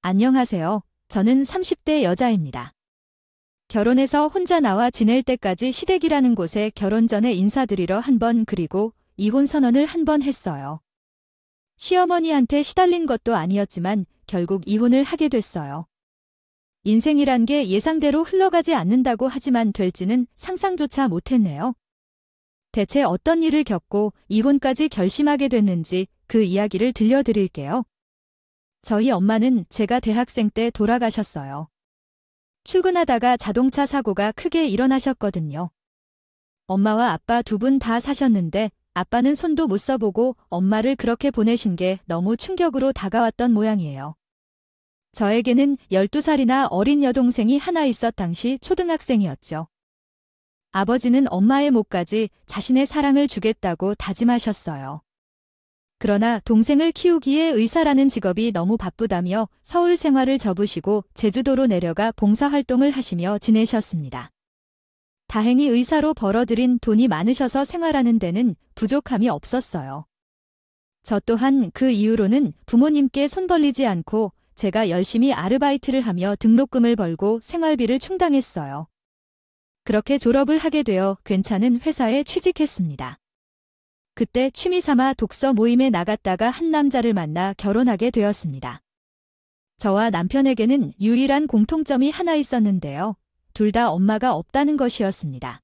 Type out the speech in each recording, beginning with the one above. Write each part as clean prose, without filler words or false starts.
안녕하세요. 저는 30대 여자입니다. 결혼해서 혼자 나와 지낼 때까지 시댁이라는 곳에 결혼 전에 인사드리러 한 번 그리고 이혼 선언을 한 번 했어요. 시어머니한테 시달린 것도 아니었지만 결국 이혼을 하게 됐어요. 인생이란 게 예상대로 흘러가지 않는다고 하지만 될지는 상상조차 못했네요. 대체 어떤 일을 겪고 이혼까지 결심하게 됐는지 그 이야기를 들려드릴게요. 저희 엄마는 제가 대학생 때 돌아가셨어요. 출근하다가 자동차 사고가 크게 일어나셨거든요. 엄마와 아빠 두 분 다 사셨는데 아빠는 손도 못 써보고 엄마를 그렇게 보내신 게 너무 충격으로 다가왔던 모양이에요. 저에게는 12살이나 어린 여동생이 하나 있었 당시 초등학생이었죠. 아버지는 엄마의 목까지 자신의 사랑을 주겠다고 다짐하셨어요. 그러나 동생을 키우기에 의사라는 직업이 너무 바쁘다며 서울 생활을 접으시고 제주도로 내려가 봉사활동을 하시며 지내셨습니다. 다행히 의사로 벌어들인 돈이 많으셔서 생활하는 데는 부족함이 없었어요. 저 또한 그 이후로는 부모님께 손 벌리지 않고 제가 열심히 아르바이트를 하며 등록금을 벌고 생활비를 충당했어요. 그렇게 졸업을 하게 되어 괜찮은 회사에 취직했습니다. 그때 취미삼아 독서 모임에 나갔다가 한 남자를 만나 결혼하게 되었습니다. 저와 남편에게는 유일한 공통점이 하나 있었는데요. 둘 다 엄마가 없다는 것이었습니다.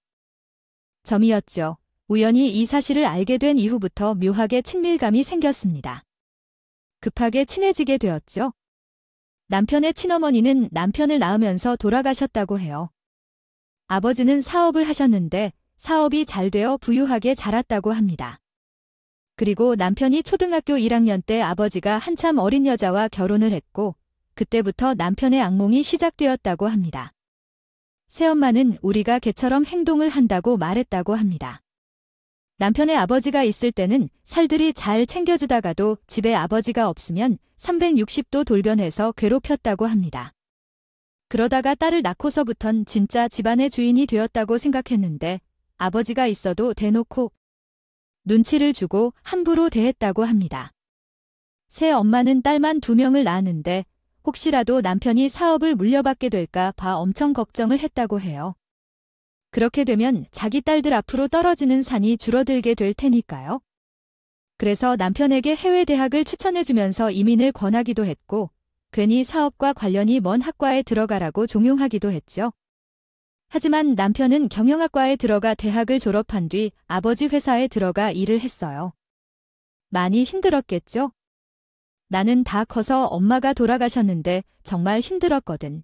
점이었죠. 우연히 이 사실을 알게 된 이후부터 묘하게 친밀감이 생겼습니다. 급하게 친해지게 되었죠. 남편의 친어머니는 남편을 낳으면서 돌아가셨다고 해요. 아버지는 사업을 하셨는데 사업이 잘 되어 부유하게 자랐다고 합니다. 그리고 남편이 초등학교 1학년 때 아버지가 한참 어린 여자와 결혼을 했고 그때부터 남편의 악몽이 시작되었다고 합니다. 새엄마는 우리가 개처럼 행동을 한다고 말했다고 합니다. 남편의 아버지가 있을 때는 살들이 잘 챙겨주다가도 집에 아버지가 없으면 360도 돌변해서 괴롭혔다고 합니다. 그러다가 딸을 낳고서부턴 진짜 집안의 주인이 되었다고 생각했는데 아버지가 있어도 대놓고 눈치를 주고 함부로 대했다고 합니다. 새 엄마는 딸만 2명을 낳았는데 혹시라도 남편이 사업을 물려받게 될까 봐 엄청 걱정을 했다고 해요. 그렇게 되면 자기 딸들 앞으로 떨어지는 산이 줄어들게 될 테니까요. 그래서 남편에게 해외 대학을 추천해주면서 이민을 권하기도 했고 괜히 사업과 관련이 먼 학과에 들어가라고 종용하기도 했죠. 하지만 남편은 경영학과에 들어가 대학을 졸업한 뒤 아버지 회사에 들어가 일을 했어요. 많이 힘들었겠죠? 나는 다 커서 엄마가 돌아가셨는데 정말 힘들었거든.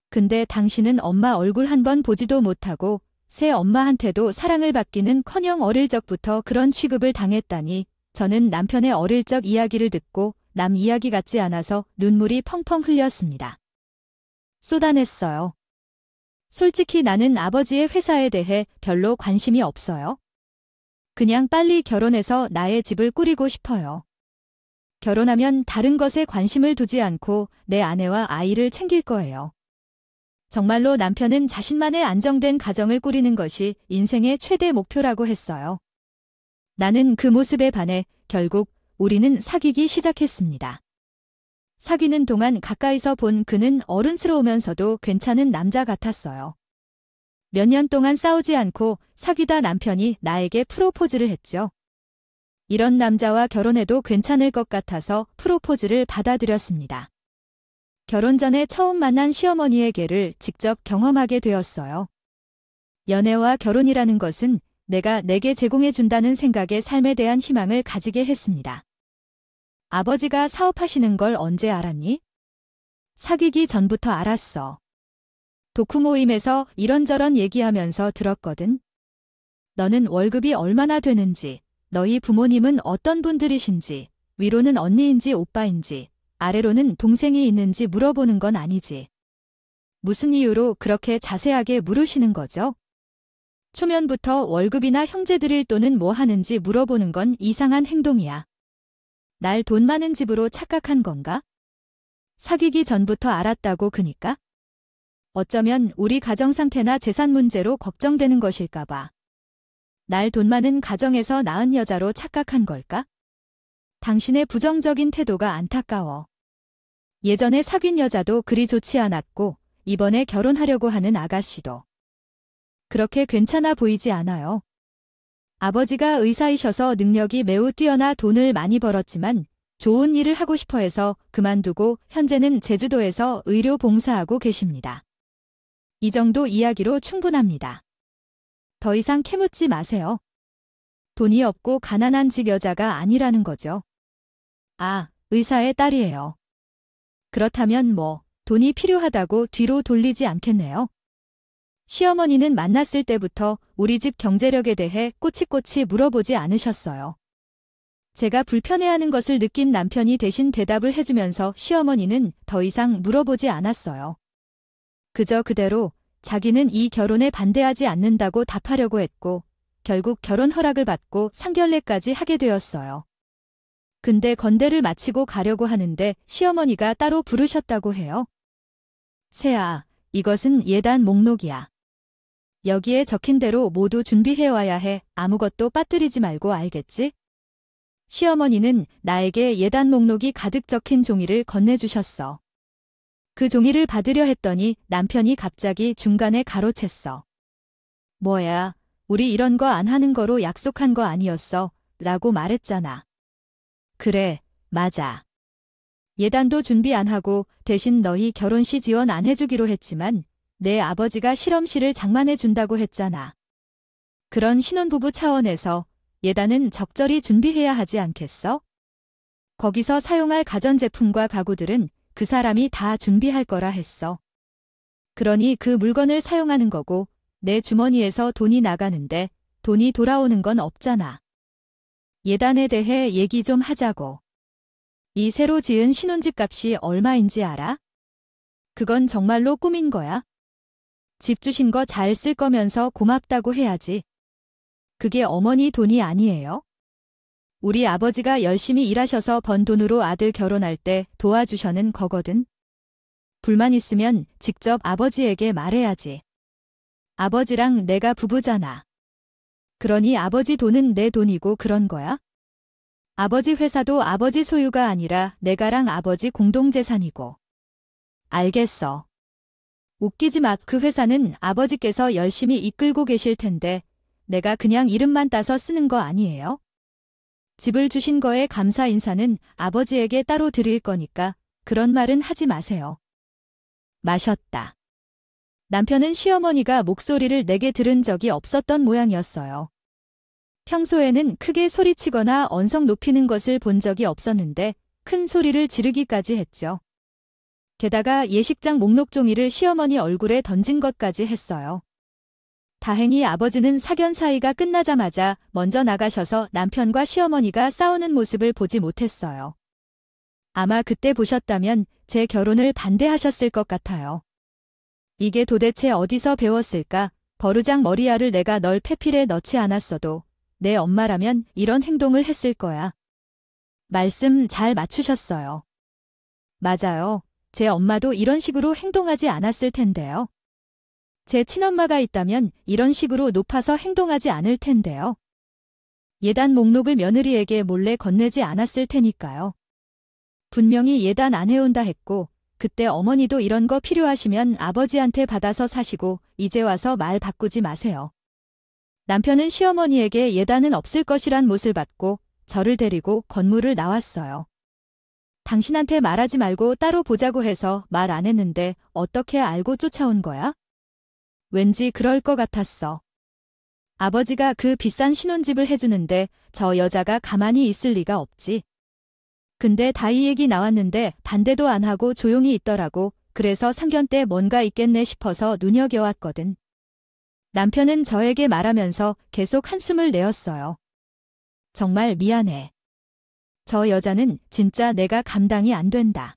근데 당신은 엄마 얼굴 한 번 보지도 못하고 새 엄마한테도 사랑을 받기는커녕 어릴 적부터 그런 취급을 당했다니 저는 남편의 어릴 적 이야기를 듣고 남 이야기 같지 않아서 눈물이 펑펑 흘렸습니다. 쏟아냈어요. 솔직히 나는 아버지의 회사에 대해 별로 관심이 없어요. 그냥 빨리 결혼해서 나의 집을 꾸리고 싶어요. 결혼하면 다른 것에 관심을 두지 않고 내 아내와 아이를 챙길 거예요. 정말로 남편은 자신만의 안정된 가정을 꾸리는 것이 인생의 최대 목표라고 했어요. 나는 그 모습에 반해 결국 우리는 사귀기 시작했습니다. 사귀는 동안 가까이서 본 그는 어른스러우면서도 괜찮은 남자 같았어요. 몇 년 동안 싸우지 않고 사귀다 남편이 나에게 프로포즈를 했죠. 이런 남자와 결혼해도 괜찮을 것 같아서 프로포즈를 받아들였습니다. 결혼 전에 처음 만난 시어머니의 괴를 직접 경험하게 되었어요. 연애와 결혼이라는 것은 내가 내게 제공해준다는 생각에 삶에 대한 희망을 가지게 했습니다. 아버지가 사업하시는 걸 언제 알았니? 사귀기 전부터 알았어. 도쿠 모임에서 이런저런 얘기하면서 들었거든. 너는 월급이 얼마나 되는지, 너희 부모님은 어떤 분들이신지, 위로는 언니인지 오빠인지, 아래로는 동생이 있는지 물어보는 건 아니지. 무슨 이유로 그렇게 자세하게 물으시는 거죠? 초면부터 월급이나 형제들 일도는 뭐 하는지 물어보는 건 이상한 행동이야. 날 돈 많은 집으로 착각한 건가? 사귀기 전부터 알았다고 그니까? 어쩌면 우리 가정 상태나 재산 문제로 걱정되는 것일까 봐. 날 돈 많은 가정에서 낳은 여자로 착각한 걸까? 당신의 부정적인 태도가 안타까워. 예전에 사귄 여자도 그리 좋지 않았고 이번에 결혼하려고 하는 아가씨도 그렇게 괜찮아 보이지 않아요. 아버지가 의사이셔서 능력이 매우 뛰어나 돈을 많이 벌었지만 좋은 일을 하고 싶어 해서 그만두고 현재는 제주도에서 의료 봉사하고 계십니다. 이 정도 이야기로 충분합니다. 더 이상 캐묻지 마세요. 돈이 없고 가난한 집 여자가 아니라는 거죠. 아, 의사의 딸이에요. 그렇다면 돈이 필요하다고 뒤로 돌리지 않겠네요. 시어머니는 만났을 때부터 우리 집 경제력에 대해 꼬치꼬치 물어보지 않으셨어요. 제가 불편해하는 것을 느낀 남편이 대신 대답을 해주면서 시어머니는 더 이상 물어보지 않았어요. 그저 그대로 자기는 이 결혼에 반대하지 않는다고 답하려고 했고 결국 결혼 허락을 받고 상견례까지 하게 되었어요. 근데 건대를 마치고 가려고 하는데 시어머니가 따로 부르셨다고 해요. 새아, 이것은 예단 목록이야. 여기에 적힌 대로 모두 준비해와야 해. 아무것도 빠뜨리지 말고 알겠지? 시어머니는 나에게 예단 목록이 가득 적힌 종이를 건네주셨어. 그 종이를 받으려 했더니 남편이 갑자기 중간에 가로챘어. 뭐야, 우리 이런 거 안 하는 거로 약속한 거 아니었어? 라고 말했잖아. 그래, 맞아. 예단도 준비 안 하고 대신 너희 결혼시 지원 안 해주기로 했지만 내 아버지가 실험실을 장만해 준다고 했잖아. 그런 신혼부부 차원에서 예단은 적절히 준비해야 하지 않겠어? 거기서 사용할 가전제품과 가구들은 그 사람이 다 준비할 거라 했어. 그러니 그 물건을 사용하는 거고 내 주머니에서 돈이 나가는데 돈이 돌아오는 건 없잖아. 예단에 대해 얘기 좀 하자고. 이 새로 지은 신혼집 값이 얼마인지 알아? 그건 정말로 꿈인 거야. 집 주신 거 잘 쓸 거면서 고맙다고 해야지. 그게 어머니 돈이 아니에요? 우리 아버지가 열심히 일하셔서 번 돈으로 아들 결혼할 때 도와주셔는 거거든. 불만 있으면 직접 아버지에게 말해야지. 아버지랑 내가 부부잖아. 그러니 아버지 돈은 내 돈이고 그런 거야? 아버지 회사도 아버지 소유가 아니라 내가랑 아버지 공동재산이고. 알겠어. 웃기지 마. 그 회사는 아버지께서 열심히 이끌고 계실 텐데 내가 그냥 이름만 따서 쓰는 거 아니에요? 집을 주신 거에 감사 인사는 아버지에게 따로 드릴 거니까 그런 말은 하지 마세요. 마셨다. 남편은 시어머니가 목소리를 내게 들은 적이 없었던 모양이었어요. 평소에는 크게 소리치거나 언성 높이는 것을 본 적이 없었는데 큰 소리를 지르기까지 했죠. 게다가 예식장 목록 종이를 시어머니 얼굴에 던진 것까지 했어요. 다행히 아버지는 사견 사이가 끝나자마자 먼저 나가셔서 남편과 시어머니가 싸우는 모습을 보지 못했어요. 아마 그때 보셨다면 제 결혼을 반대하셨을 것 같아요. 이게 도대체 어디서 배웠을까? 버르장 머리알을 내가 널 페필에 넣지 않았어도 내 엄마라면 이런 행동을 했을 거야. 말씀 잘 맞추셨어요. 맞아요. 제 엄마도 이런 식으로 행동하지 않았을 텐데요. 제 친엄마가 있다면 이런 식으로 높아서 행동하지 않을 텐데요. 예단 목록을 며느리에게 몰래 건네지 않았을 테니까요. 분명히 예단 안 해온다 했고 그때 어머니도 이런 거 필요하시면 아버지한테 받아서 사시고 이제 와서 말 바꾸지 마세요. 남편은 시어머니에게 예단은 없을 것이란 못을 받고 저를 데리고 건물을 나왔어요. 당신한테 말하지 말고 따로 보자고 해서 말 안 했는데 어떻게 알고 쫓아온 거야? 왠지 그럴 것 같았어. 아버지가 그 비싼 신혼집을 해주는데 저 여자가 가만히 있을 리가 없지. 근데 다이 얘기 나왔는데 반대도 안 하고 조용히 있더라고. 그래서 상견 때 뭔가 있겠네 싶어서 눈여겨왔거든. 남편은 저에게 말하면서 계속 한숨을 내었어요. 정말 미안해. 저 여자는 진짜 내가 감당이 안 된다.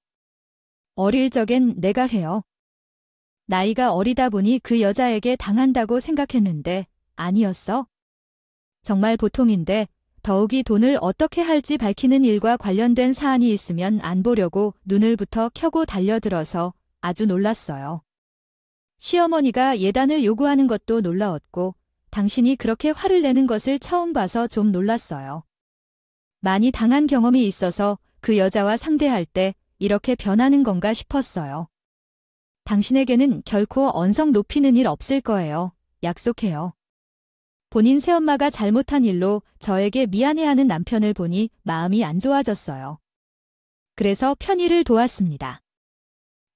어릴 적엔 내가 해요. 나이가 어리다 보니 그 여자에게 당한다고 생각했는데 아니었어. 정말 보통인데 더욱이 돈을 어떻게 할지 밝히는 일과 관련된 사안이 있으면 안 보려고 눈을 부터 켜고 달려들어서 아주 놀랐어요. 시어머니가 예단을 요구하는 것도 놀라웠고 당신이 그렇게 화를 내는 것을 처음 봐서 좀 놀랐어요. 많이 당한 경험이 있어서 그 여자와 상대할 때 이렇게 변하는 건가 싶었어요. 당신에게는 결코 언성 높이는 일 없을 거예요. 약속해요. 본인 새엄마가 잘못한 일로 저에게 미안해하는 남편을 보니 마음이 안 좋아졌어요. 그래서 편의를 도왔습니다.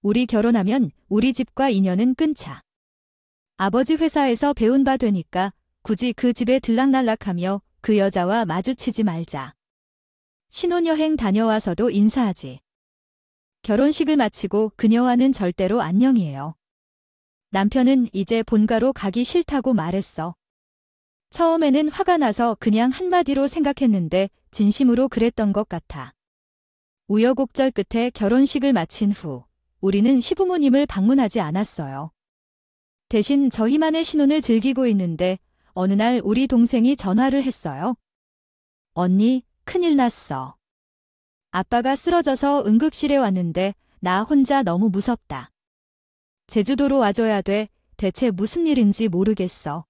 우리 결혼하면 우리 집과 인연은 끊자. 아버지 회사에서 배운 바 되니까 굳이 그 집에 들락날락하며 그 여자와 마주치지 말자. 신혼여행 다녀와서도 인사하지. 결혼식을 마치고 그녀와는 절대로 안녕이에요. 남편은 이제 본가로 가기 싫다고 말했어. 처음에는 화가 나서 그냥 한마디로 생각했는데 진심으로 그랬던 것 같아. 우여곡절 끝에 결혼식을 마친 후 우리는 시부모님을 방문하지 않았어요. 대신 저희만의 신혼을 즐기고 있는데 어느 날 우리 동생이 전화를 했어요. 언니, 큰일 났어. 아빠가 쓰러져서 응급실에 왔는데 나 혼자 너무 무섭다. 제주도로 와줘야 돼. 대체 무슨 일인지 모르겠어.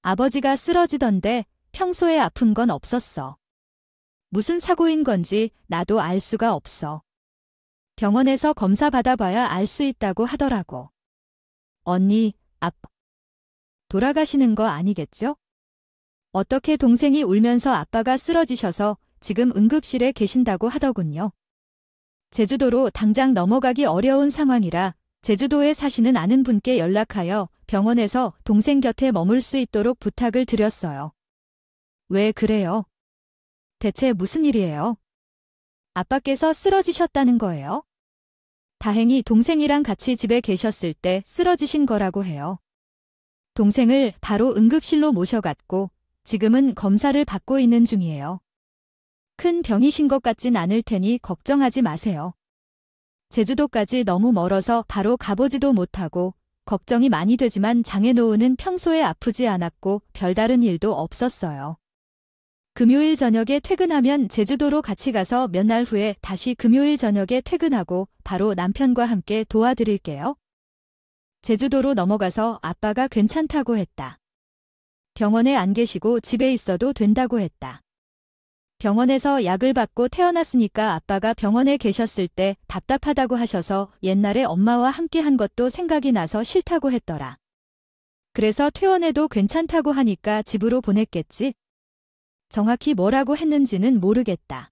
아버지가 쓰러지던데 평소에 아픈 건 없었어. 무슨 사고인 건지 나도 알 수가 없어. 병원에서 검사 받아봐야 알 수 있다고 하더라고. 언니, 아빠 돌아가시는 거 아니겠죠? 어떻게 동생이 울면서 아빠가 쓰러지셔서 지금 응급실에 계신다고 하더군요. 제주도로 당장 넘어가기 어려운 상황이라 제주도에 사시는 아는 분께 연락하여 병원에서 동생 곁에 머물 수 있도록 부탁을 드렸어요. 왜 그래요? 대체 무슨 일이에요? 아빠께서 쓰러지셨다는 거예요? 다행히 동생이랑 같이 집에 계셨을 때 쓰러지신 거라고 해요. 동생을 바로 응급실로 모셔갔고 지금은 검사를 받고 있는 중이에요. 큰 병이신 것 같진 않을 테니 걱정하지 마세요. 제주도까지 너무 멀어서 바로 가보지도 못하고 걱정이 많이 되지만 장애노은은 평소에 아프지 않았고 별다른 일도 없었어요. 금요일 저녁에 퇴근하면 제주도로 같이 가서 몇 날 후에 다시 금요일 저녁에 퇴근하고 바로 남편과 함께 도와드릴게요. 제주도로 넘어가서 아빠가 괜찮다고 했다. 병원에 안 계시고 집에 있어도 된다고 했다. 병원에서 약을 받고 태어났으니까 아빠가 병원에 계셨을 때 답답하다고 하셔서 옛날에 엄마와 함께 한 것도 생각이 나서 싫다고 했더라. 그래서 퇴원해도 괜찮다고 하니까 집으로 보냈겠지? 정확히 뭐라고 했는지는 모르겠다.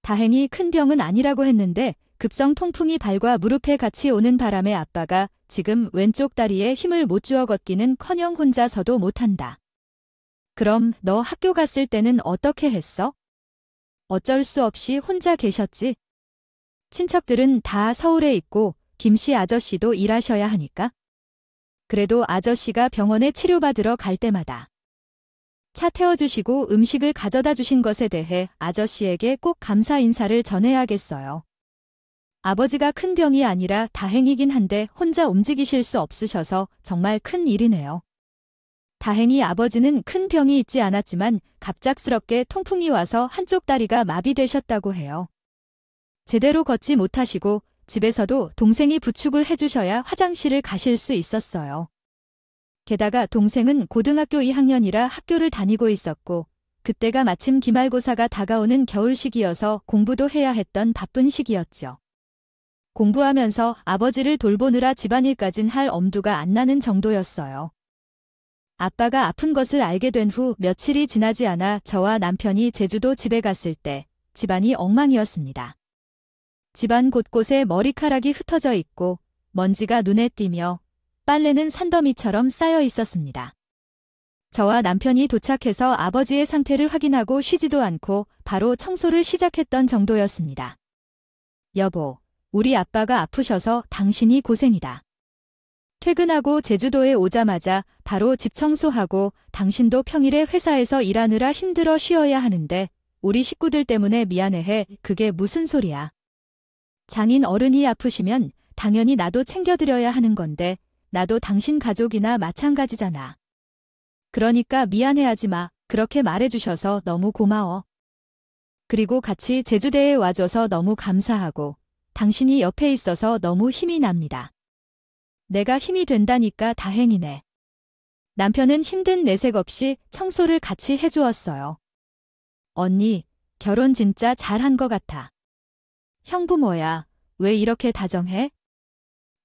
다행히 큰 병은 아니라고 했는데 급성 통풍이 발과 무릎에 같이 오는 바람에 아빠가 지금 왼쪽 다리에 힘을 못 주어 걷기는커녕 혼자서도 못한다. 그럼 너 학교 갔을 때는 어떻게 했어? 어쩔 수 없이 혼자 계셨지? 친척들은 다 서울에 있고 김씨 아저씨도 일하셔야 하니까. 그래도 아저씨가 병원에 치료받으러 갈 때마다 차 태워주시고 음식을 가져다 주신 것에 대해 아저씨에게 꼭 감사 인사를 전해야겠어요. 아버지가 큰 병이 아니라 다행이긴 한데 혼자 움직이실 수 없으셔서 정말 큰 일이네요. 다행히 아버지는 큰 병이 있지 않았지만 갑작스럽게 통풍이 와서 한쪽 다리가 마비되셨다고 해요. 제대로 걷지 못하시고 집에서도 동생이 부축을 해주셔야 화장실을 가실 수 있었어요. 게다가 동생은 고등학교 2학년이라 학교를 다니고 있었고 그때가 마침 기말고사가 다가오는 겨울 시기여서 공부도 해야 했던 바쁜 시기였죠. 공부하면서 아버지를 돌보느라 집안일까진 할 엄두가 안 나는 정도였어요. 아빠가 아픈 것을 알게 된 후 며칠이 지나지 않아 저와 남편이 제주도 집에 갔을 때 집안이 엉망이었습니다. 집안 곳곳에 머리카락이 흩어져 있고 먼지가 눈에 띄며 빨래는 산더미처럼 쌓여 있었습니다. 저와 남편이 도착해서 아버지의 상태를 확인하고 쉬지도 않고 바로 청소를 시작했던 정도였습니다. 여보, 우리 아빠가 아프셔서 당신이 고생이다. 퇴근하고 제주도에 오자마자 바로 집 청소하고 당신도 평일에 회사에서 일하느라 힘들어 쉬어야 하는데 우리 식구들 때문에 미안해해. 그게 무슨 소리야. 장인 어른이 아프시면 당연히 나도 챙겨드려야 하는 건데 나도 당신 가족이나 마찬가지잖아. 그러니까 미안해하지 마. 그렇게 말해주셔서 너무 고마워. 그리고 같이 제주대에 와줘서 너무 감사하고 당신이 옆에 있어서 너무 힘이 납니다. 내가 힘이 된다니까 다행이네. 남편은 힘든 내색 없이 청소를 같이 해주었어요. 언니, 결혼 진짜 잘한 것 같아. 형 부모야, 왜 이렇게 다정해?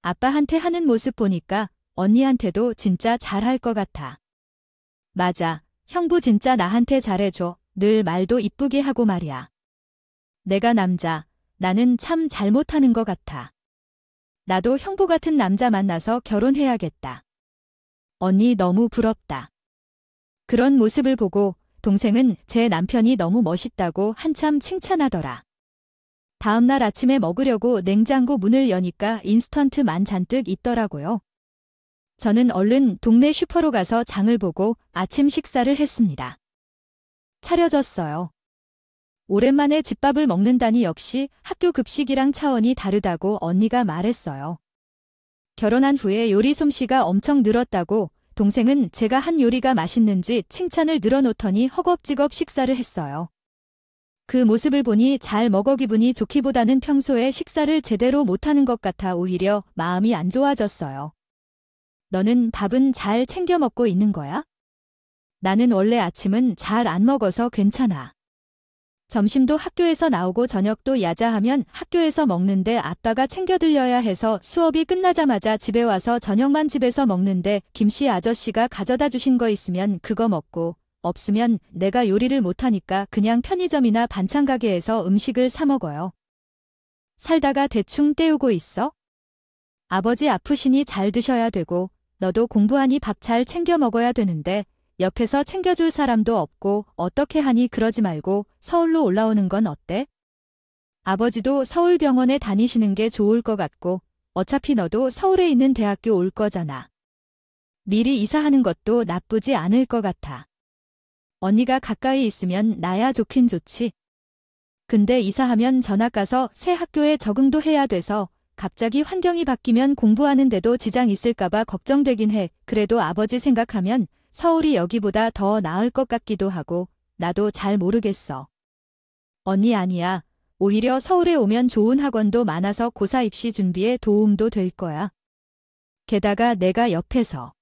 아빠한테 하는 모습 보니까 언니한테도 진짜 잘할 것 같아. 맞아, 형부 진짜 나한테 잘해줘. 늘 말도 이쁘게 하고 말이야. 내가 남자, 나는 참 잘못하는 것 같아. 나도 형부 같은 남자 만나서 결혼해야겠다. 언니 너무 부럽다. 그런 모습을 보고 동생은 제 남편이 너무 멋있다고 한참 칭찬하더라. 다음날 아침에 먹으려고 냉장고 문을 여니까 인스턴트만 잔뜩 있더라고요. 저는 얼른 동네 슈퍼로 가서 장을 보고 아침 식사를 했습니다. 차려졌어요. 오랜만에 집밥을 먹는다니 역시 학교 급식이랑 차원이 다르다고 언니가 말했어요. 결혼한 후에 요리 솜씨가 엄청 늘었다고 동생은 제가 한 요리가 맛있는지 칭찬을 늘어놓더니 허겁지겁 식사를 했어요. 그 모습을 보니 잘 먹어 기분이 좋기보다는 평소에 식사를 제대로 못하는 것 같아 오히려 마음이 안 좋아졌어요. 너는 밥은 잘 챙겨 먹고 있는 거야? 나는 원래 아침은 잘 안 먹어서 괜찮아. 점심도 학교에서 나오고 저녁도 야자하면 학교에서 먹는데 아빠가 챙겨 들려야 해서 수업이 끝나자마자 집에 와서 저녁만 집에서 먹는데 김씨 아저씨가 가져다 주신 거 있으면 그거 먹고 없으면 내가 요리를 못하니까 그냥 편의점이나 반찬 가게에서 음식을 사 먹어요. 살다가 대충 때우고 있어? 아버지 아프시니 잘 드셔야 되고 너도 공부하니 밥 잘 챙겨 먹어야 되는데 옆에서 챙겨줄 사람도 없고 어떻게 하니 그러지 말고 서울로 올라오는 건 어때? 아버지도 서울병원에 다니시는 게 좋을 것 같고 어차피 너도 서울에 있는 대학교 올 거잖아. 미리 이사하는 것도 나쁘지 않을 것 같아. 언니가 가까이 있으면 나야 좋긴 좋지. 근데 이사하면 전학 가서 새 학교에 적응도 해야 돼서 갑자기 환경이 바뀌면 공부하는데도 지장 있을까봐 걱정되긴 해. 그래도 아버지 생각하면 서울이 여기보다 더 나을 것 같기도 하고 나도 잘 모르겠어. 언니 아니야. 오히려 서울에 오면 좋은 학원도 많아서 고사 입시 준비에 도움도 될 거야. 게다가 내가 옆에서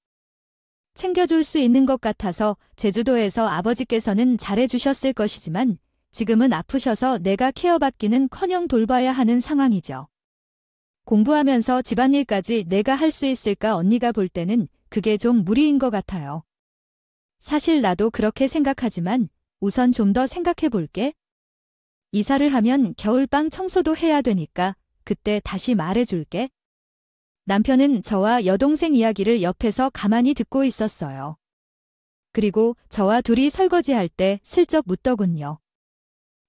챙겨줄 수 있는 것 같아서 제주도에서 아버지께서는 잘해주셨을 것이지만 지금은 아프셔서 내가 케어받기는커녕 돌봐야 하는 상황이죠. 공부하면서 집안일까지 내가 할 수 있을까 언니가 볼 때는 그게 좀 무리인 것 같아요. 사실 나도 그렇게 생각하지만 우선 좀 더 생각해 볼게. 이사를 하면 겨울방 청소도 해야 되니까 그때 다시 말해줄게. 남편은 저와 여동생 이야기를 옆에서 가만히 듣고 있었어요. 그리고 저와 둘이 설거지할 때 슬쩍 묻더군요.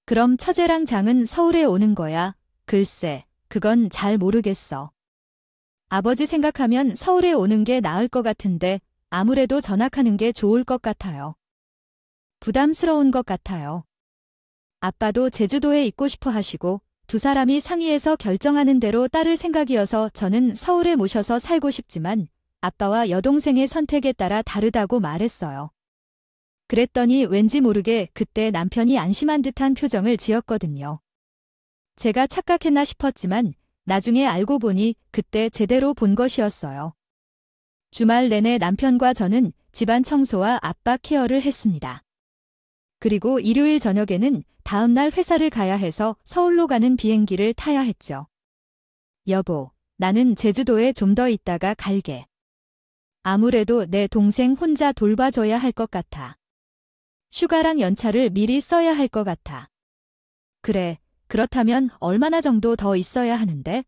그럼 처제랑 장은 서울에 오는 거야? 글쎄, 그건 잘 모르겠어. 아버지 생각하면 서울에 오는 게 나을 것 같은데 아무래도 전학하는 게 좋을 것 같아요. 부담스러운 것 같아요. 아빠도 제주도에 있고 싶어 하시고 두 사람이 상의해서 결정하는 대로 따를 생각이어서 저는 서울에 모셔서 살고 싶지만 아빠와 여동생의 선택에 따라 다르다고 말했어요. 그랬더니 왠지 모르게 그때 남편이 안심한 듯한 표정을 지었거든요. 제가 착각했나 싶었지만 나중에 알고 보니 그때 제대로 본 것이었어요. 주말 내내 남편과 저는 집안 청소와 아빠 케어를 했습니다. 그리고 일요일 저녁에는 다음날 회사를 가야 해서 서울로 가는 비행기를 타야 했죠. 여보, 나는 제주도에 좀 더 있다가 갈게. 아무래도 내 동생 혼자 돌봐줘야 할 것 같아. 휴가랑 연차를 미리 써야 할 것 같아. 그래, 그렇다면 얼마나 정도 더 있어야 하는데?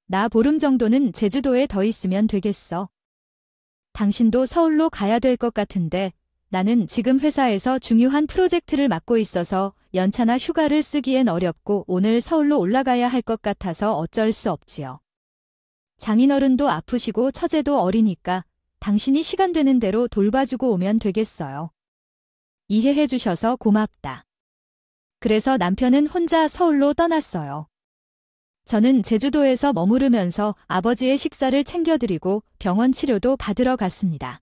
나 보름 정도는 제주도에 더 있으면 되겠어. 당신도 서울로 가야 될 것 같은데 나는 지금 회사에서 중요한 프로젝트를 맡고 있어서 연차나 휴가를 쓰기엔 어렵고 오늘 서울로 올라가야 할 것 같아서 어쩔 수 없지요. 장인어른도 아프시고 처제도 어리니까 당신이 시간 되는 대로 돌봐주고 오면 되겠어요. 이해해 주셔서 고맙다. 그래서 남편은 혼자 서울로 떠났어요. 저는 제주도에서 머무르면서 아버지의 식사를 챙겨드리고 병원 치료도 받으러 갔습니다.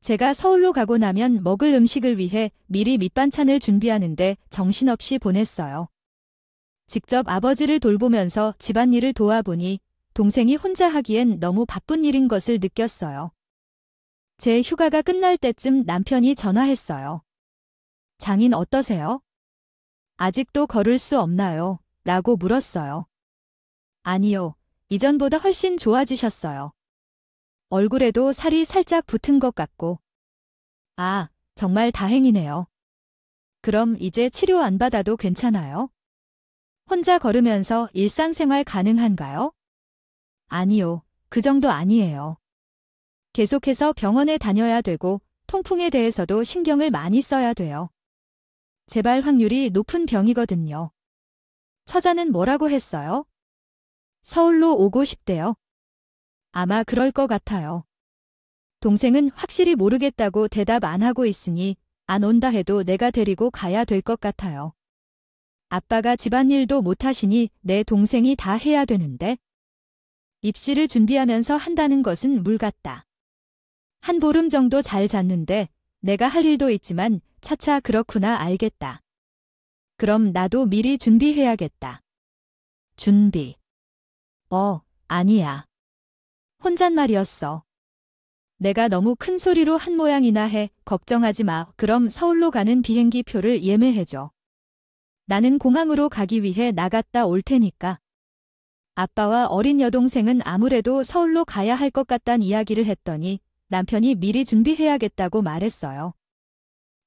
제가 서울로 가고 나면 먹을 음식을 위해 미리 밑반찬을 준비하는데 정신없이 보냈어요. 직접 아버지를 돌보면서 집안일을 도와보니 동생이 혼자 하기엔 너무 바쁜 일인 것을 느꼈어요. 제 휴가가 끝날 때쯤 남편이 전화했어요. 장인 어떠세요? 아직도 걸을 수 없나요? 라고 물었어요. 아니요. 이전보다 훨씬 좋아지셨어요. 얼굴에도 살이 살짝 붙은 것 같고. 아, 정말 다행이네요. 그럼 이제 치료 안 받아도 괜찮아요? 혼자 걸으면서 일상생활 가능한가요? 아니요. 그 정도 아니에요. 계속해서 병원에 다녀야 되고 통풍에 대해서도 신경을 많이 써야 돼요. 재발 확률이 높은 병이거든요. 처자는 뭐라고 했어요? 서울로 오고 싶대요. 아마 그럴 것 같아요. 동생은 확실히 모르겠다고 대답 안 하고 있으니 안 온다 해도 내가 데리고 가야 될 것 같아요. 아빠가 집안일도 못하시니 내 동생이 다 해야 되는데. 입시를 준비하면서 한다는 것은 물 같다. 한 보름 정도 잘 잤는데 내가 할 일도 있지만 차차 그렇구나 알겠다. 그럼 나도 미리 준비해야겠다. 준비. 아니야. 혼잣말이었어. 내가 너무 큰 소리로 한 모양이나 해. 걱정하지 마. 그럼 서울로 가는 비행기 표를 예매해줘. 나는 공항으로 가기 위해 나갔다 올 테니까. 아빠와 어린 여동생은 아무래도 서울로 가야 할 것 같단 이야기를 했더니 남편이 미리 준비해야겠다고 말했어요.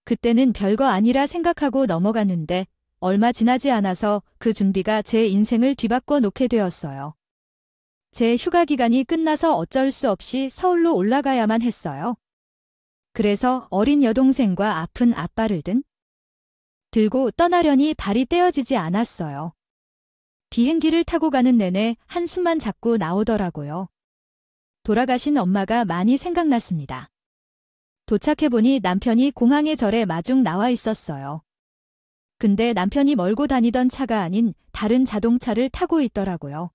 그때는 별거 아니라 생각하고 넘어갔는데 얼마 지나지 않아서 그 준비가 제 인생을 뒤바꿔 놓게 되었어요. 제 휴가 기간이 끝나서 어쩔 수 없이 서울로 올라가야만 했어요. 그래서 어린 여동생과 아픈 아빠를 들고 떠나려니 발이 떼어지지 않았어요. 비행기를 타고 가는 내내 한숨만 자꾸 나오더라고요. 돌아가신 엄마가 많이 생각났습니다. 도착해보니 남편이 공항의 절에 마중 나와 있었어요. 근데 남편이 몰고 다니던 차가 아닌 다른 자동차를 타고 있더라고요.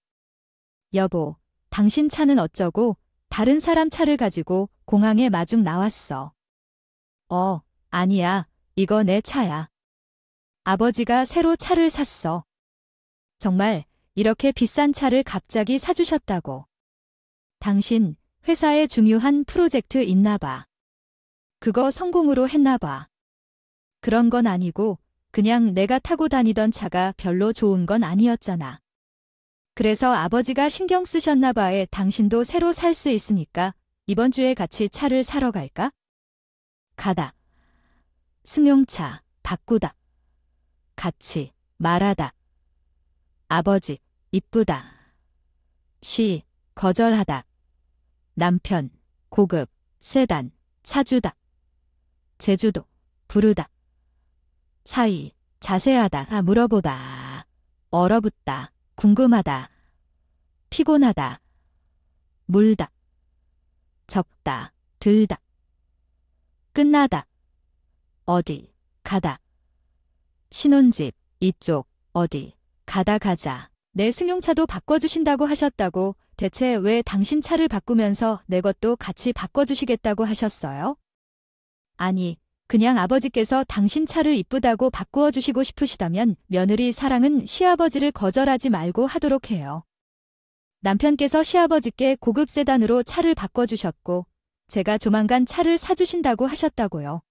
여보, 당신 차는 어쩌고 다른 사람 차를 가지고 공항에 마중 나왔어. 아니야. 이거 내 차야. 아버지가 새로 차를 샀어. 정말 이렇게 비싼 차를 갑자기 사주셨다고. 당신 회사에 중요한 프로젝트 있나 봐. 그거 성공으로 했나 봐. 그런 건 아니고 그냥 내가 타고 다니던 차가 별로 좋은 건 아니었잖아. 그래서 아버지가 신경 쓰셨나 봐에 당신도 새로 살 수 있으니까 이번 주에 같이 차를 사러 갈까? 가다. 승용차 바꾸다. 같이 말하다. 아버지 이쁘다. 시 거절하다. 남편 고급 세단 사주다. 제주도 부르다. 사이 자세하다 물어보다. 얼어붙다. 궁금하다. 피곤하다. 물다. 적다. 들다. 끝나다. 어디 가다. 신혼집 이쪽 어디 가다 가자. 내 승용차도 바꿔주신다고 하셨다고. 대체 왜 당신 차를 바꾸면서 내 것도 같이 바꿔주시겠다고 하셨어요? 아니, 그냥 아버지께서 당신 차를 이쁘다고 바꾸어 주시고 싶으시다면 며느리 사랑은 시아버지를 거절하지 말고 하도록 해요. 남편께서 시아버지께 고급 세단으로 차를 바꿔주셨고 제가 조만간 차를 사주신다고 하셨다고요.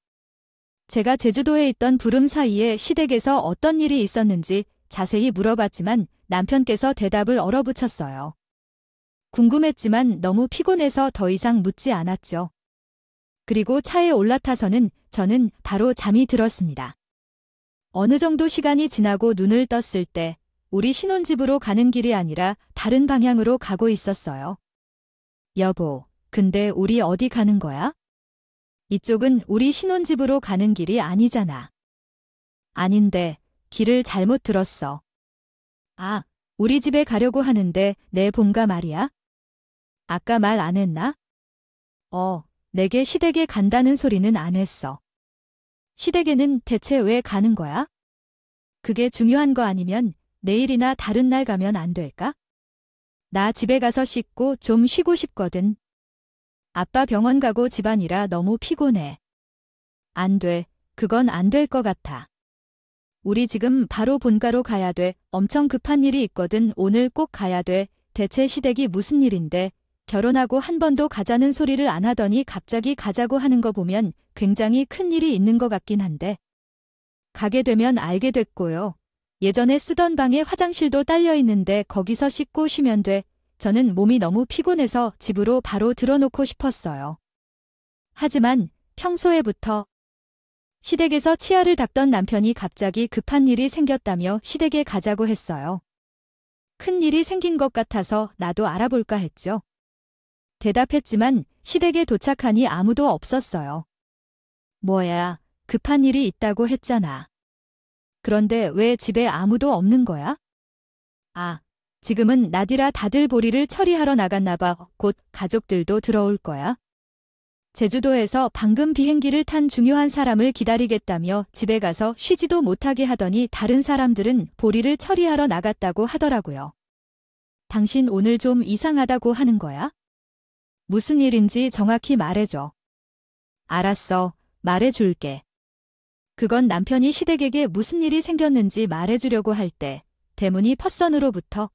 제가 제주도에 있던 부름 사이에 시댁에서 어떤 일이 있었는지 자세히 물어봤지만 남편께서 대답을 얼어붙였어요. 궁금했지만 너무 피곤해서 더 이상 묻지 않았죠. 그리고 차에 올라타서는 저는 바로 잠이 들었습니다. 어느 정도 시간이 지나고 눈을 떴을 때 우리 신혼집으로 가는 길이 아니라 다른 방향으로 가고 있었어요. 여보, 근데 우리 어디 가는 거야? 이쪽은 우리 신혼집으로 가는 길이 아니잖아. 아닌데, 길을 잘못 들었어. 아, 우리 집에 가려고 하는데 내 본가 말이야? 아까 말 안 했나? 내게 시댁에 간다는 소리는 안 했어. 시댁에는 대체 왜 가는 거야? 그게 중요한 거 아니면 내일이나 다른 날 가면 안 될까? 나 집에 가서 씻고 좀 쉬고 싶거든. 아빠 병원 가고 집안이라 너무 피곤해. 안 돼. 그건 안 될 것 같아. 우리 지금 바로 본가로 가야 돼. 엄청 급한 일이 있거든. 오늘 꼭 가야 돼. 대체 시댁이 무슨 일인데 결혼하고 한 번도 가자는 소리를 안 하더니 갑자기 가자고 하는 거 보면 굉장히 큰 일이 있는 것 같긴 한데. 가게 되면 알게 됐고요. 예전에 쓰던 방에 화장실도 딸려 있는데 거기서 씻고 쉬면 돼. 저는 몸이 너무 피곤해서 집으로 바로 들어놓고 싶었어요. 하지만 평소에부터 시댁에서 치아를 닦던 남편이 갑자기 급한 일이 생겼다며 시댁에 가자고 했어요. 큰 일이 생긴 것 같아서 나도 알아볼까 했죠. 대답했지만 시댁에 도착하니 아무도 없었어요. 뭐야, 급한 일이 있다고 했잖아. 그런데 왜 집에 아무도 없는 거야? 아, 지금은 낮이라 다들 보리를 처리하러 나갔나 봐. 곧 가족들도 들어올 거야. 제주도에서 방금 비행기를 탄 중요한 사람을 기다리겠다며 집에 가서 쉬지도 못하게 하더니 다른 사람들은 보리를 처리하러 나갔다고 하더라고요. 당신 오늘 좀 이상하다고 하는 거야? 무슨 일인지 정확히 말해줘. 알았어, 말해줄게. 그건 남편이 시댁에게 무슨 일이 생겼는지 말해주려고 할 때 대문이 퍼선으로부터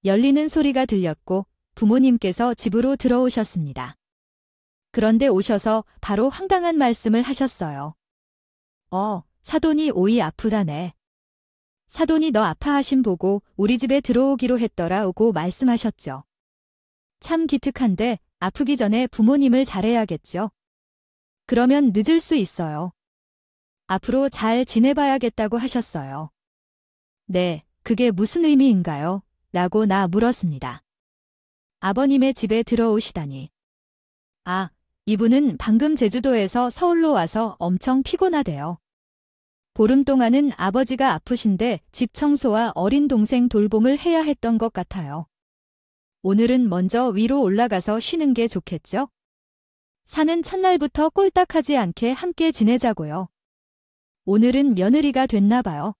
열리는 소리가 들렸고 부모님께서 집으로 들어오셨습니다. 그런데 오셔서 바로 황당한 말씀을 하셨어요. 사돈이 오이 아프다네. 사돈이 너 아파하심 보고 우리 집에 들어오기로 했더라고 말씀하셨죠. 참 기특한데 아프기 전에 부모님을 잘해야겠죠. 그러면 늦을 수 있어요. 앞으로 잘 지내봐야겠다고 하셨어요. 네, 그게 무슨 의미인가요? 라고 나 물었습니다. 아버님의 집에 들어오시다니. 아, 이분은 방금 제주도에서 서울로 와서 엄청 피곤하대요. 보름 동안은 아버지가 아프신데 집 청소와 어린 동생 돌봄을 해야 했던 것 같아요. 오늘은 먼저 위로 올라가서 쉬는 게 좋겠죠? 사는 첫날부터 꼴딱하지 않게 함께 지내자고요. 오늘은 며느리가 됐나 봐요.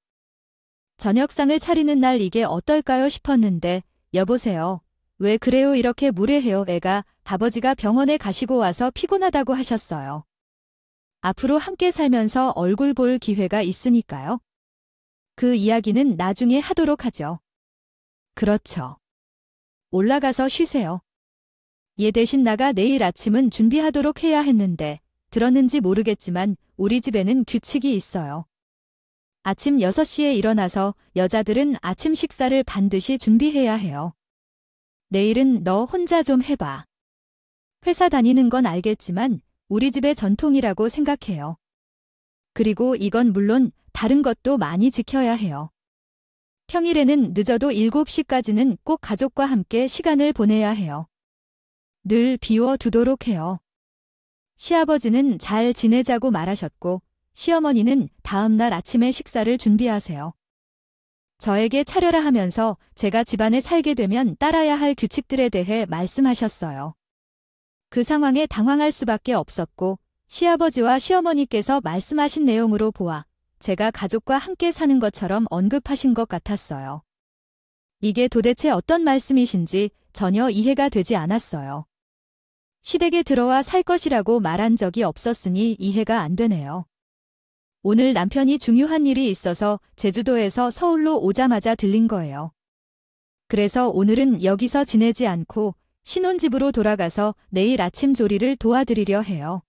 저녁상을 차리는 날 이게 어떨까요 싶었는데 여보세요. 왜 그래요 이렇게 무례해요. 애가 아버지가 병원에 가시고 와서 피곤하다고 하셨어요. 앞으로 함께 살면서 얼굴 볼 기회가 있으니까요. 그 이야기는 나중에 하도록 하죠. 그렇죠. 올라가서 쉬세요. 얘 대신 나가 내일 아침은 준비하도록 해야 했는데 들었는지 모르겠지만 우리 집에는 규칙이 있어요. 아침 6시에 일어나서 여자들은 아침 식사를 반드시 준비해야 해요. 내일은 너 혼자 좀 해봐. 회사 다니는 건 알겠지만 우리 집의 전통이라고 생각해요. 그리고 이건 물론 다른 것도 많이 지켜야 해요. 평일에는 늦어도 7시까지는 꼭 가족과 함께 시간을 보내야 해요. 늘 비워두도록 해요. 시아버지는 잘 지내자고 말하셨고 시어머니는 다음날 아침에 식사를 준비하세요. 저에게 차려라 하면서 제가 집안에 살게 되면 따라야 할 규칙들에 대해 말씀하셨어요. 그 상황에 당황할 수밖에 없었고 시아버지와 시어머니께서 말씀하신 내용으로 보아 제가 가족과 함께 사는 것처럼 언급하신 것 같았어요. 이게 도대체 어떤 말씀이신지 전혀 이해가 되지 않았어요. 시댁에 들어와 살 것이라고 말한 적이 없었으니 이해가 안 되네요. 오늘 남편이 중요한 일이 있어서 제주도에서 서울로 오자마자 들린 거예요. 그래서 오늘은 여기서 지내지 않고 신혼집으로 돌아가서 내일 아침 조리를 도와드리려 해요.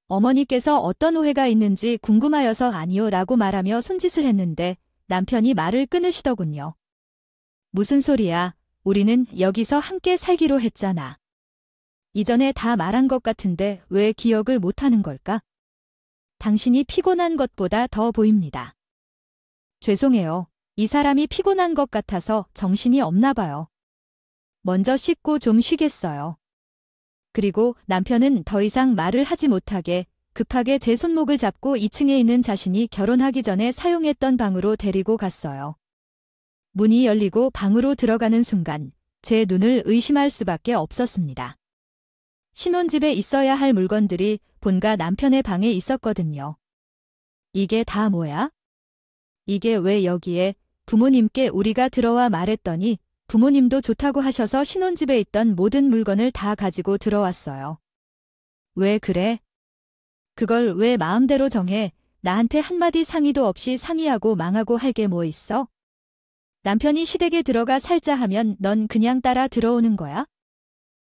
어머니께서 어떤 오해가 있는지 궁금하여서 아니요 라고 말하며 손짓을 했는데 남편이 말을 끊으시더군요. 무슨 소리야? 우리는 여기서 함께 살기로 했잖아. 이전에 다 말한 것 같은데 왜 기억을 못하는 걸까? 당신이 피곤한 것보다 더 보입니다. 죄송해요. 이 사람이 피곤한 것 같아서 정신이 없나 봐요. 먼저 씻고 좀 쉬겠어요. 그리고 남편은 더 이상 말을 하지 못하게 급하게 제 손목을 잡고 2층에 있는 자신이 결혼하기 전에 사용했던 방으로 데리고 갔어요. 문이 열리고 방으로 들어가는 순간 제 눈을 의심할 수밖에 없었습니다. 신혼집에 있어야 할 물건들이 본가 남편의 방에 있었거든요. 이게 다 뭐야? 이게 왜 여기에? 부모님께 우리가 들어와 말했더니 부모님도 좋다고 하셔서 신혼집에 있던 모든 물건을 다 가지고 들어왔어요. 왜 그래? 그걸 왜 마음대로 정해? 나한테 한마디 상의도 없이 상의하고 망하고 할 게 뭐 있어? 남편이 시댁에 들어가 살자 하면 넌 그냥 따라 들어오는 거야?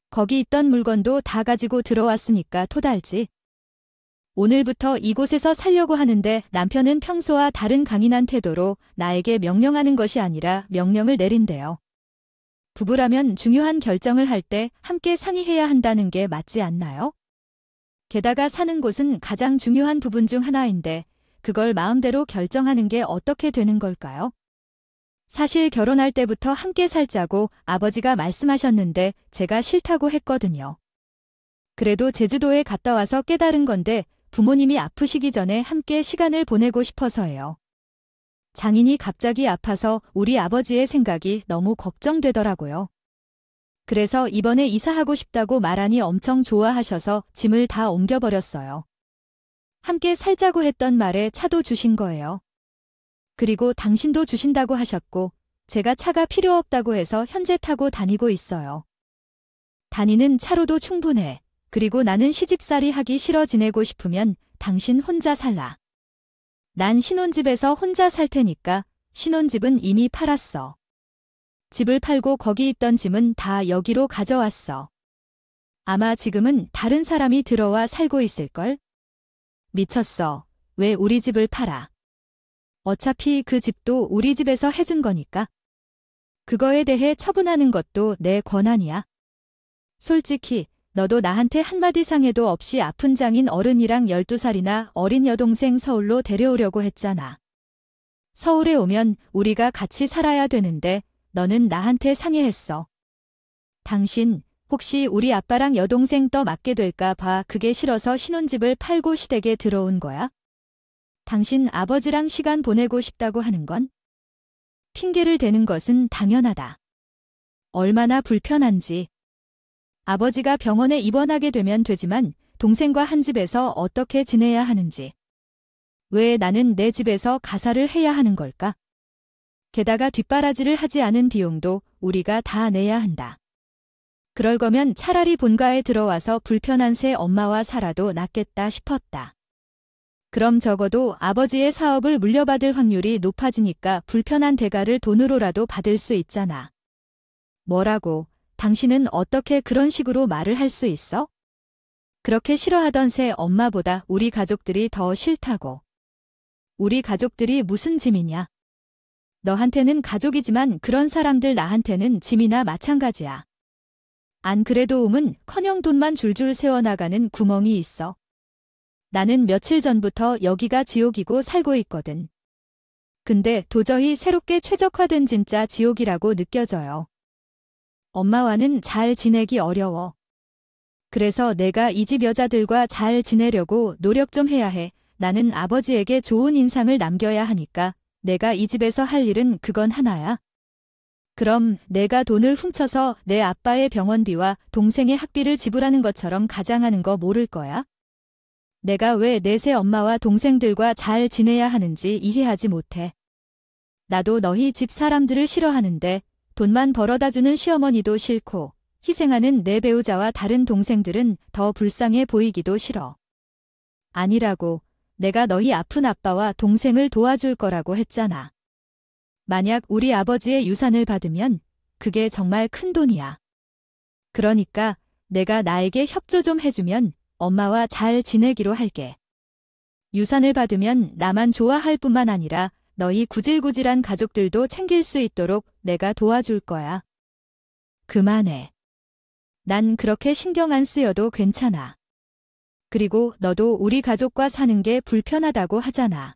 거기 있던 물건도 다 가지고 들어왔으니까 토달지. 오늘부터 이곳에서 살려고 하는데 남편은 평소와 다른 강인한 태도로 나에게 명령하는 것이 아니라 명령을 내린대요. 부부라면 중요한 결정을 할 때 함께 상의해야 한다는 게 맞지 않나요? 게다가 사는 곳은 가장 중요한 부분 중 하나인데 그걸 마음대로 결정하는 게 어떻게 되는 걸까요? 사실 결혼할 때부터 함께 살자고 아버지가 말씀하셨는데 제가 싫다고 했거든요. 그래도 제주도에 갔다 와서 깨달은 건데 부모님이 아프시기 전에 함께 시간을 보내고 싶어서예요. 장인이 갑자기 아파서 우리 아버지의 생각이 너무 걱정되더라고요. 그래서 이번에 이사하고 싶다고 말하니 엄청 좋아하셔서 짐을 다 옮겨버렸어요. 함께 살자고 했던 말에 차도 주신 거예요. 그리고 당신도 주신다고 하셨고 제가 차가 필요 없다고 해서 현재 타고 다니고 있어요. 다니는 차로도 충분해. 그리고 나는 시집살이 하기 싫어 지내고 싶으면 당신 혼자 살라. 난 신혼집에서 혼자 살 테니까 신혼집은 이미 팔았어. 집을 팔고 거기 있던 짐은 다 여기로 가져왔어. 아마 지금은 다른 사람이 들어와 살고 있을걸? 미쳤어. 왜 우리 집을 팔아? 어차피 그 집도 우리 집에서 해준 거니까. 그거에 대해 처분하는 것도 내 권한이야. 솔직히 너도 나한테 한마디 상해도 없이 아픈 장인 어른이랑 12살이나 어린 여동생 서울로 데려오려고 했잖아. 서울에 오면 우리가 같이 살아야 되는데 너는 나한테 상해했어. 당신 혹시 우리 아빠랑 여동생 떠 맞게 될까 봐 그게 싫어서 신혼집을 팔고 시댁에 들어온 거야? 당신 아버지랑 시간 보내고 싶다고 하는 건? 핑계를 대는 것은 당연하다. 얼마나 불편한지. 아버지가 병원에 입원하게 되면 되지만 동생과 한 집에서 어떻게 지내야 하는지. 왜 나는 내 집에서 가사를 해야 하는 걸까? 게다가 뒷바라지를 하지 않은 비용도 우리가 다 내야 한다. 그럴 거면 차라리 본가에 들어와서 불편한 새 엄마와 살아도 낫겠다 싶었다. 그럼 적어도 아버지의 사업을 물려받을 확률이 높아지니까 불편한 대가를 돈으로라도 받을 수 있잖아. 뭐라고? 당신은 어떻게 그런 식으로 말을 할 수 있어? 그렇게 싫어하던 새 엄마보다 우리 가족들이 더 싫다고. 우리 가족들이 무슨 짐이냐? 너한테는 가족이지만 그런 사람들 나한테는 짐이나 마찬가지야. 안 그래도 커녕 돈만 줄줄 새어나가는 구멍이 있어. 나는 며칠 전부터 여기가 지옥이고 살고 있거든. 근데 도저히 새롭게 최적화된 진짜 지옥이라고 느껴져요. 엄마와는 잘 지내기 어려워. 그래서 내가 이 집 여자들과 잘 지내려고 노력 좀 해야 해. 나는 아버지에게 좋은 인상을 남겨야 하니까 내가 이 집에서 할 일은 그건 하나야. 그럼 내가 돈을 훔쳐서 내 아빠의 병원비와 동생의 학비를 지불하는 것처럼 가장하는 거 모를 거야? 내가 왜 내 새 엄마와 동생들과 잘 지내야 하는지 이해하지 못해. 나도 너희 집 사람들을 싫어하는데 돈만 벌어다주는 시어머니도 싫고 희생하는 내 배우자와 다른 동생들은 더 불쌍해 보이기도 싫어. 아니라고. 내가 너희 아픈 아빠와 동생을 도와줄 거라고 했잖아. 만약 우리 아버지의 유산을 받으면 그게 정말 큰 돈이야. 그러니까 내가 나에게 협조 좀 해주면 엄마와 잘 지내기로 할게. 유산을 받으면 나만 좋아할 뿐만 아니라 너희 구질구질한 가족들도 챙길 수 있도록 내가 도와줄 거야. 그만해. 난 그렇게 신경 안 쓰여도 괜찮아. 그리고 너도 우리 가족과 사는 게 불편하다고 하잖아.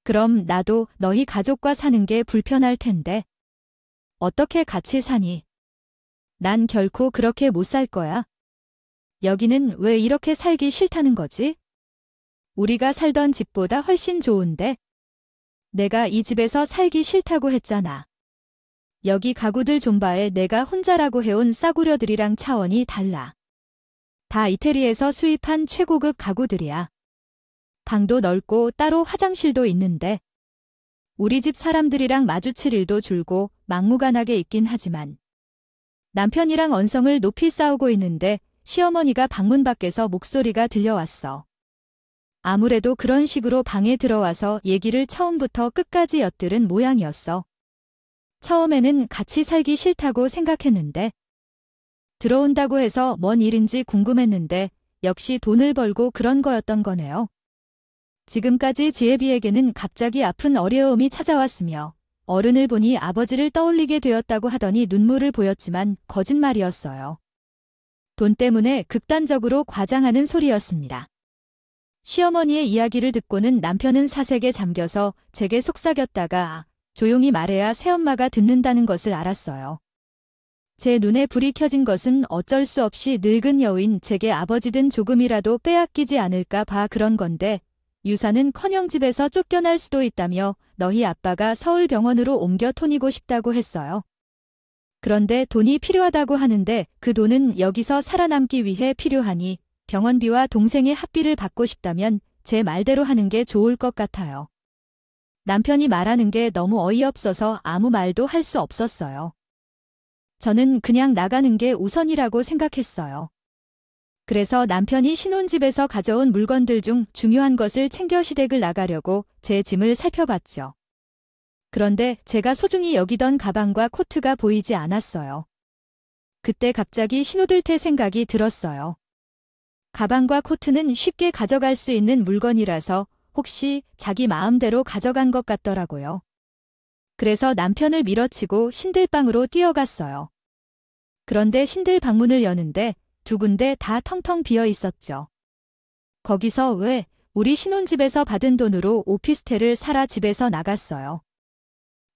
그럼 나도 너희 가족과 사는 게 불편할 텐데. 어떻게 같이 사니? 난 결코 그렇게 못 살 거야. 여기는 왜 이렇게 살기 싫다는 거지? 우리가 살던 집보다 훨씬 좋은데. 내가 이 집에서 살기 싫다고 했잖아. 여기 가구들 좀 봐에 내가 혼자라고 해온 싸구려들이랑 차원이 달라. 다 이태리에서 수입한 최고급 가구들이야. 방도 넓고 따로 화장실도 있는데. 우리 집 사람들이랑 마주칠 일도 줄고 막무가내하게 있긴 하지만 남편이랑 언성을 높이 싸우고 있는데 시어머니가 방문 밖에서 목소리가 들려왔어. 아무래도 그런 식으로 방에 들어와서 얘기를 처음부터 끝까지 엿들은 모양이었어. 처음에는 같이 살기 싫다고 생각했는데 들어온다고 해서 뭔 일인지 궁금했는데 역시 돈을 벌고 그런 거였던 거네요. 지금까지 지혜비에게는 갑자기 아픈 어려움이 찾아왔으며 어른을 보니 아버지를 떠올리게 되었다고 하더니 눈물을 보였지만 거짓말이었어요. 돈 때문에 극단적으로 과장하는 소리였습니다. 시어머니의 이야기를 듣고는 남편은 사색에 잠겨서 제게 속삭였다가 조용히 말해야 새엄마가 듣는다는 것을 알았어요. 제 눈에 불이 켜진 것은 어쩔 수 없이 늙은 여우인 제게 아버지든 조금이라도 빼앗기지 않을까 봐 그런 건데 유산은커녕 집에서 쫓겨날 수도 있다며 너희 아빠가 서울병원으로 옮겨 토니고 싶다고 했어요. 그런데 돈이 필요하다고 하는데 그 돈은 여기서 살아남기 위해 필요하니 병원비와 동생의 학비를 받고 싶다면 제 말대로 하는 게 좋을 것 같아요. 남편이 말하는 게 너무 어이없어서 아무 말도 할 수 없었어요. 저는 그냥 나가는 게 우선이라고 생각했어요. 그래서 남편이 신혼집에서 가져온 물건들 중 중요한 것을 챙겨 시댁을 나가려고 제 짐을 살펴봤죠. 그런데 제가 소중히 여기던 가방과 코트가 보이지 않았어요. 그때 갑자기 신호들 테 생각이 들었어요. 가방과 코트는 쉽게 가져갈 수 있는 물건이라서 혹시 자기 마음대로 가져간 것 같더라고요. 그래서 남편을 밀어치고 신들방으로 뛰어갔어요. 그런데 신들 방문을 여는데 두 군데 다 텅텅 비어 있었죠. 거기서 왜 우리 신혼집에서 받은 돈으로 오피스텔을 사라 집에서 나갔어요.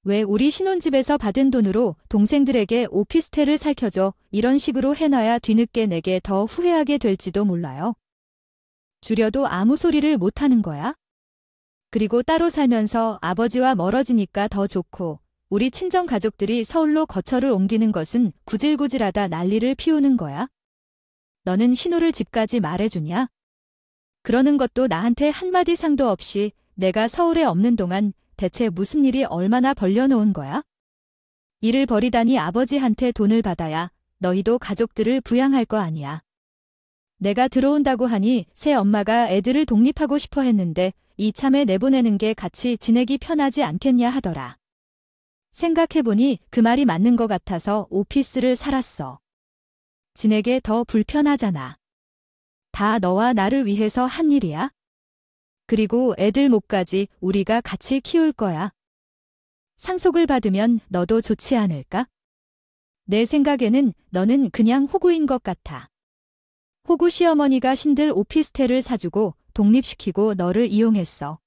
왜 우리 신혼집에서 받은 돈으로 동생들에게 오피스텔을 살켜줘 이런 식으로 해놔야 뒤늦게 내게 더 후회하게 될지도 몰라요. 줄여도 아무 소리를 못하는 거야? 그리고 따로 살면서 아버지와 멀어지니까 더 좋고 우리 친정 가족들이 서울로 거처를 옮기는 것은 구질구질하다 난리를 피우는 거야? 너는 신호를 집까지 말해주냐? 그러는 것도 나한테 한마디 상도 없이 내가 서울에 없는 동안 대체 무슨 일이 얼마나 벌려놓은 거야? 일을 벌이다니 아버지한테 돈을 받아야 너희도 가족들을 부양할 거 아니야. 내가 들어온다고 하니 새 엄마가 애들을 독립하고 싶어 했는데 이참에 내보내는 게 같이 지내기 편하지 않겠냐 하더라. 생각해보니 그 말이 맞는 것 같아서 오피스를 살았어. 지내게 더 불편하잖아. 다 너와 나를 위해서 한 일이야? 그리고 애들 목까지 우리가 같이 키울 거야. 상속을 받으면 너도 좋지 않을까? 내 생각에는 너는 그냥 호구인 것 같아. 호구 시어머니가 신들 오피스텔을 사주고 독립시키고 너를 이용했어.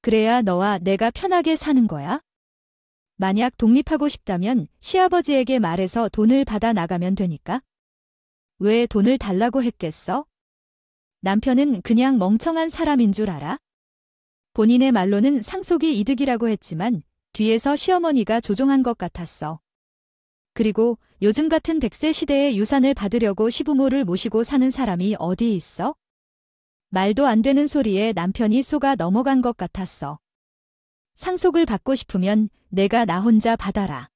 그래야 너와 내가 편하게 사는 거야? 만약 독립하고 싶다면 시아버지에게 말해서 돈을 받아 나가면 되니까? 왜 돈을 달라고 했겠어? 남편은 그냥 멍청한 사람인 줄 알아? 본인의 말로는 상속이 이득이라고 했지만 뒤에서 시어머니가 조종한 것 같았어. 그리고 요즘 같은 100세 시대에 유산을 받으려고 시부모를 모시고 사는 사람이 어디 있어? 말도 안 되는 소리에 남편이 속아 넘어간 것 같았어. 상속을 받고 싶으면 내가 나 혼자 받아라.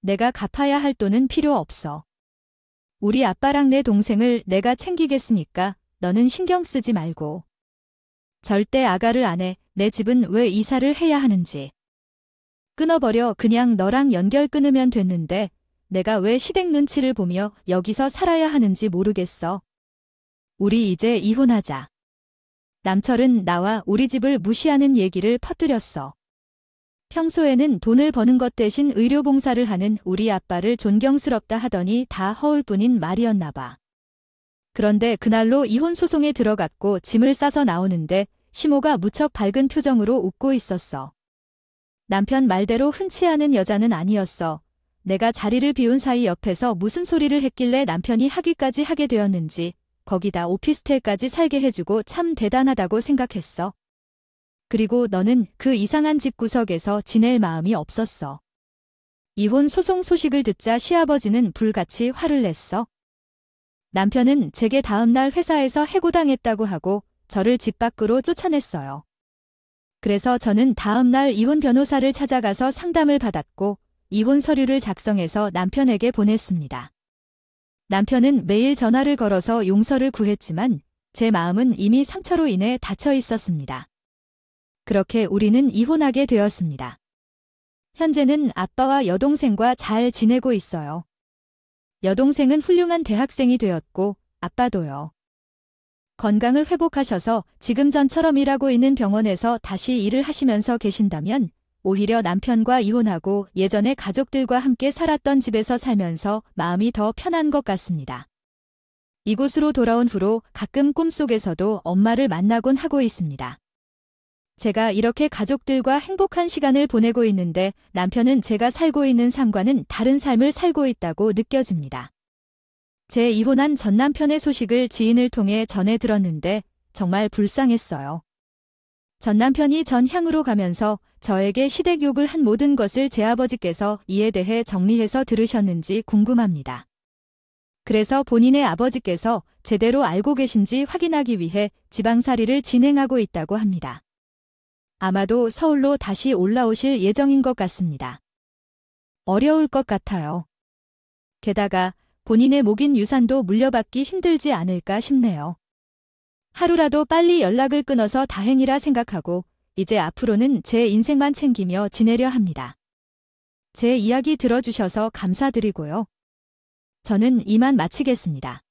내가 갚아야 할 돈은 필요 없어. 우리 아빠랑 내 동생을 내가 챙기겠으니까 너는 신경 쓰지 말고. 절대 아가를 안 해. 내 집은 왜 이사를 해야 하는지. 끊어버려. 그냥 너랑 연결 끊으면 됐는데 내가 왜 시댁 눈치를 보며 여기서 살아야 하는지 모르겠어. 우리 이제 이혼하자. 남철은 나와 우리 집을 무시하는 얘기를 퍼뜨렸어. 평소에는 돈을 버는 것 대신 의료봉사를 하는 우리 아빠를 존경스럽다 하더니 다 허울뿐인 말이었나 봐. 그런데 그날로 이혼 소송에 들어갔고 짐을 싸서 나오는데 시모가 무척 밝은 표정으로 웃고 있었어. 남편 말대로 흔치 않은 여자는 아니었어. 내가 자리를 비운 사이 옆에서 무슨 소리를 했길래 남편이 하기까지 하게 되었는지 거기다 오피스텔까지 살게 해주고 참 대단하다고 생각했어. 그리고 너는 그 이상한 집 구석에서 지낼 마음이 없었어. 이혼 소송 소식을 듣자 시아버지는 불같이 화를 냈어. 남편은 제게 다음날 회사에서 해고당했다고 하고 저를 집 밖으로 쫓아냈어요. 그래서 저는 다음날 이혼 변호사를 찾아가서 상담을 받았고 이혼 서류를 작성해서 남편에게 보냈습니다. 남편은 매일 전화를 걸어서 용서를 구했지만 제 마음은 이미 상처로 인해 닫혀 있었습니다. 그렇게 우리는 이혼하게 되었습니다. 현재는 아빠와 여동생과 잘 지내고 있어요. 여동생은 훌륭한 대학생이 되었고 아빠도요. 건강을 회복하셔서 지금 전처럼 일하고 있는 병원에서 다시 일을 하시면서 계신다면 오히려 남편과 이혼하고 예전에 가족들과 함께 살았던 집에서 살면서 마음이 더 편한 것 같습니다. 이곳으로 돌아온 후로 가끔 꿈속에서도 엄마를 만나곤 하고 있습니다. 제가 이렇게 가족들과 행복한 시간을 보내고 있는데 남편은 제가 살고 있는 삶과는 다른 삶을 살고 있다고 느껴집니다. 제 이혼한 전 남편의 소식을 지인을 통해 전해 들었는데 정말 불쌍했어요. 전 남편이 전향으로 가면서 저에게 시댁 욕을 한 모든 것을 제 아버지께서 이에 대해 정리해서 들으셨는지 궁금합니다. 그래서 본인의 아버지께서 제대로 알고 계신지 확인하기 위해 지방살이를 진행하고 있다고 합니다. 아마도 서울로 다시 올라오실 예정인 것 같습니다. 어려울 것 같아요. 게다가 본인의 몫인 유산도 물려받기 힘들지 않을까 싶네요. 하루라도 빨리 연락을 끊어서 다행이라 생각하고 이제 앞으로는 제 인생만 챙기며 지내려 합니다. 제 이야기 들어주셔서 감사드리고요. 저는 이만 마치겠습니다.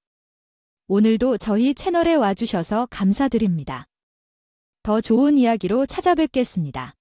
오늘도 저희 채널에 와주셔서 감사드립니다. 더 좋은 이야기로 찾아뵙겠습니다.